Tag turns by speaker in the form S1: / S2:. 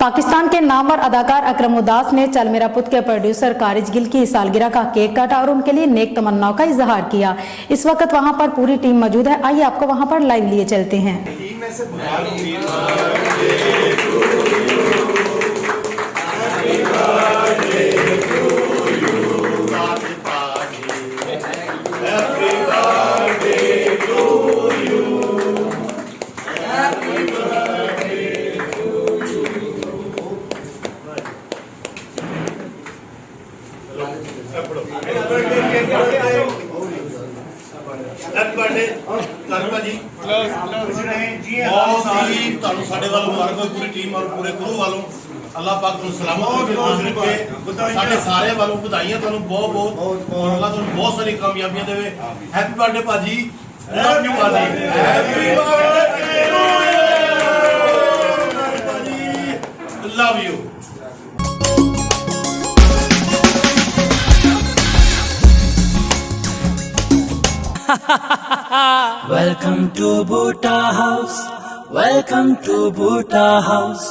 S1: पाकिस्तान के नामवर अदाकार अकरम उदास ने चल मेरा पुत्त के प्रोड्यूसर कारिज गिल की सालगिरह का केक काटा और उनके लिए नेक तमन्नाओं का इजहार किया। इस वक्त वहां पर पूरी टीम मौजूद है। आइए आपको वहां पर लाइव लिए चलते हैं।
S2: भाजी ਤੁਹਾਨੂੰ ਸਾਡੇ ਵੱਲੋਂ ਮੁਬਾਰਕ ਪੂਰੀ ਟੀਮ ਔਰ ਪੂਰੇ ਕਰੂ ਵੱਲੋਂ ਅੱਲਾਹ ਪਾਕ ਤੁਹਾਨੂੰ ਸਲਾਮਤ ਰੱਖੇ। ਸਾਡੇ ਸਾਰੇ ਵੱਲੋਂ ਵਧਾਈਆਂ ਤੁਹਾਨੂੰ ਬਹੁਤ ਬਹੁਤ ਔਰ ਅੱਲਾਹ ਤੁਹਾਨੂੰ ਬਹੁਤ ਸਾਰੀ ਕਾਮਯਾਬੀਆਂ ਦੇਵੇ। ਹੈਪੀ ਬਰਥਡੇ ਭਾਜੀ, ਲਵ ਯੂ ਭਾਜੀ, ਹੈਪੀ ਬਰਥਡੇ ਭਾਜੀ, love you.
S3: Welcome to Butta House. Welcome to Butta House.